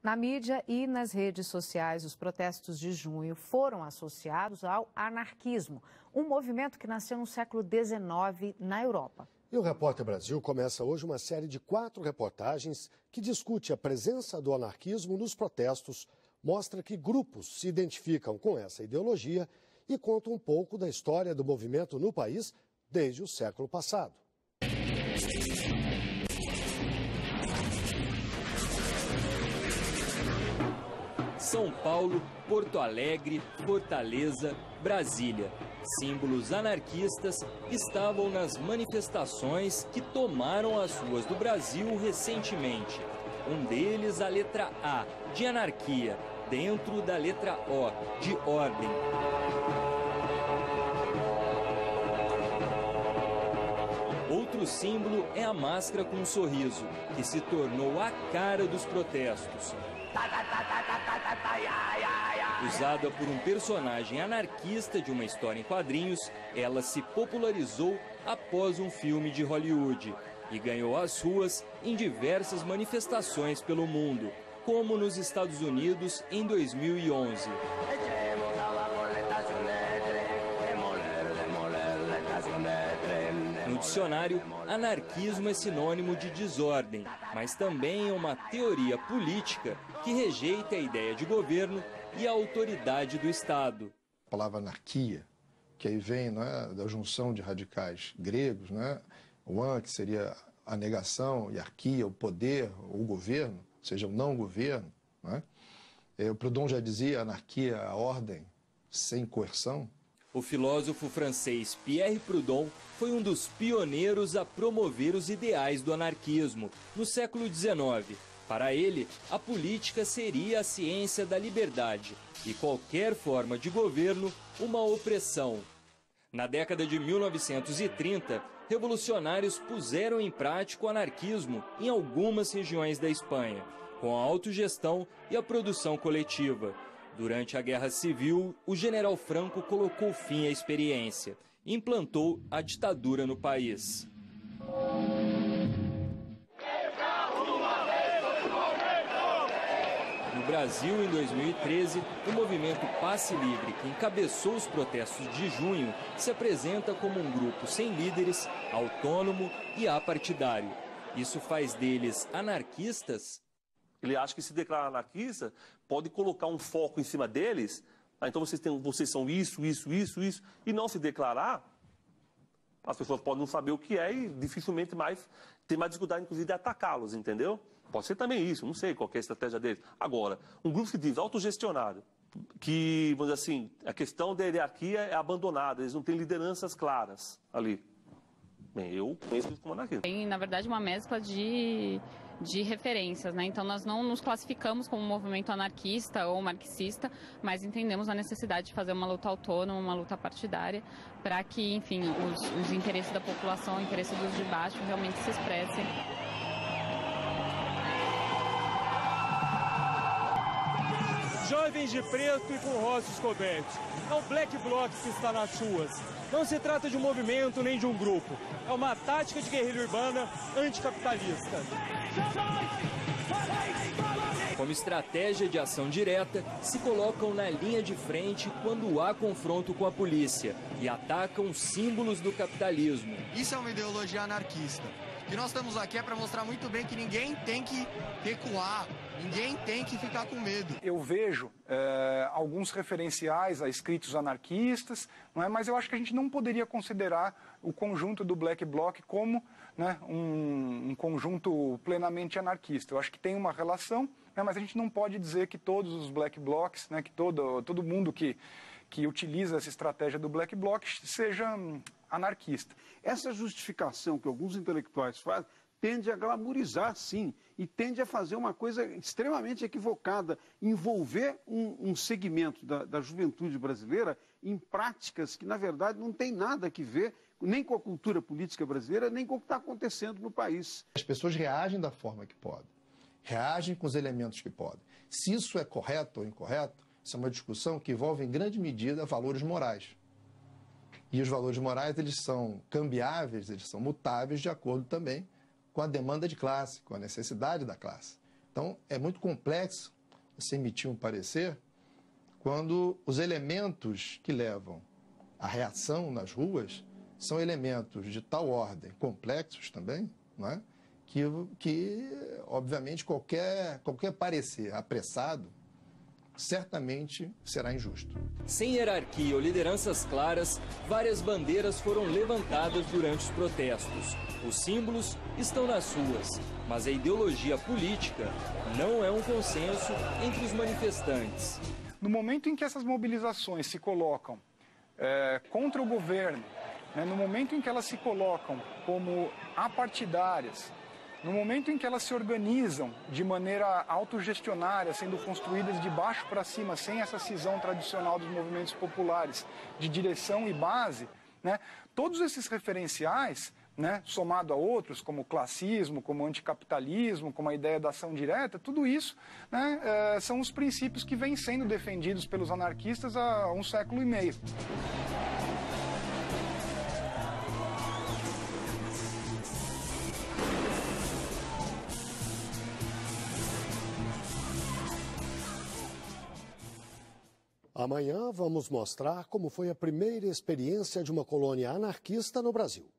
Na mídia e nas redes sociais, os protestos de junho foram associados ao anarquismo, um movimento que nasceu no século XIX na Europa. E o Repórter Brasil começa hoje uma série de 4 reportagens que discute a presença do anarquismo nos protestos, mostra que grupos se identificam com essa ideologia e conta um pouco da história do movimento no país desde o século passado. São Paulo, Porto Alegre, Fortaleza, Brasília. Símbolos anarquistas estavam nas manifestações que tomaram as ruas do Brasil recentemente. Um deles, a letra A, de anarquia, dentro da letra O, de ordem. Outro símbolo é a máscara com um sorriso, que se tornou a cara dos protestos. Usada por um personagem anarquista de uma história em quadrinhos, ela se popularizou após um filme de Hollywood e ganhou as ruas em diversas manifestações pelo mundo, como nos Estados Unidos em 2011. No dicionário, anarquismo é sinônimo de desordem, mas também é uma teoria política que rejeita a ideia de governo e a autoridade do Estado. A palavra anarquia, que aí vem, não é, da junção de radicais gregos, não é? O an, que seria a negação, e arquia, o poder, o governo, ou seja, o não governo. Não é? O Proudhon já dizia, anarquia, a ordem sem coerção. O filósofo francês Pierre Proudhon foi um dos pioneiros a promover os ideais do anarquismo no século XIX. Para ele, a política seria a ciência da liberdade e qualquer forma de governo uma opressão. Na década de 1930, revolucionários puseram em prática o anarquismo em algumas regiões da Espanha, com a autogestão e a produção coletiva. Durante a Guerra Civil, o general Franco colocou fim à experiência e implantou a ditadura no país. No Brasil, em 2013, o movimento Passe Livre, que encabeçou os protestos de junho, se apresenta como um grupo sem líderes, autônomo e apartidário. Isso faz deles anarquistas? Ele acha que se declarar anarquista pode colocar um foco em cima deles. Então vocês são isso, e não se declarar, as pessoas podem não saber o que é e dificilmente ter mais dificuldade, inclusive, de atacá-los, entendeu? Pode ser também isso, não sei qual que é a estratégia deles. Agora, um grupo que diz autogestionário, que, vamos dizer assim, a questão da hierarquia é abandonada, eles não têm lideranças claras ali. Bem, eu conheço isso como anarquista. Tem, na verdade, uma mescla de referências, né? Então nós não nos classificamos como um movimento anarquista ou marxista, mas entendemos a necessidade de fazer uma luta autônoma, uma luta partidária, para que, enfim, os interesses da população, o interesse dos de baixo realmente se expressem. Jovens de preto e com rostos cobertos. É o Black Bloc que está nas ruas. Não se trata de um movimento nem de um grupo. É uma tática de guerrilha urbana anticapitalista. Como estratégia de ação direta, se colocam na linha de frente quando há confronto com a polícia e atacam símbolos do capitalismo. Isso é uma ideologia anarquista. O que nós estamos aqui é para mostrar muito bem que ninguém tem que recuar, ninguém tem que ficar com medo. Eu vejo alguns referenciais a escritos anarquistas, não é? Mas eu acho que a gente não poderia considerar o conjunto do Black Bloc como, né, um conjunto plenamente anarquista. Eu acho que tem uma relação, né, mas a gente não pode dizer que todos os Black Blocs, né, que todo mundo que utiliza essa estratégia do Black Bloc seja anarquista. Essa justificação que alguns intelectuais fazem tende a glamorizar, sim, e tende a fazer uma coisa extremamente equivocada, envolver um segmento da juventude brasileira em práticas que, na verdade, não tem nada a ver nem com a cultura política brasileira, nem com o que está acontecendo no país. As pessoas reagem da forma que podem, reagem com os elementos que podem. Se isso é correto ou incorreto, isso é uma discussão que envolve, em grande medida, valores morais. E os valores morais, eles são cambiáveis, eles são mutáveis de acordo também com a demanda de classe, com a necessidade da classe. Então, é muito complexo você emitir um parecer quando os elementos que levam à reação nas ruas são elementos de tal ordem, complexos também, não é? que obviamente, qualquer parecer apressado certamente será injusto. Sem hierarquia ou lideranças claras, várias bandeiras foram levantadas durante os protestos. Os símbolos estão nas ruas, mas a ideologia política não é um consenso entre os manifestantes. No momento em que essas mobilizações se colocam contra o governo, né, no momento em que elas se colocam como apartidárias, no momento em que elas se organizam de maneira autogestionária, sendo construídas de baixo para cima, sem essa cisão tradicional dos movimentos populares de direção e base, né, todos esses referenciais, né, somado a outros, como o classismo, como o anticapitalismo, como a ideia da ação direta, tudo isso, né, são os princípios que vêm sendo defendidos pelos anarquistas há 1,5 século. Amanhã vamos mostrar como foi a primeira experiência de uma colônia anarquista no Brasil.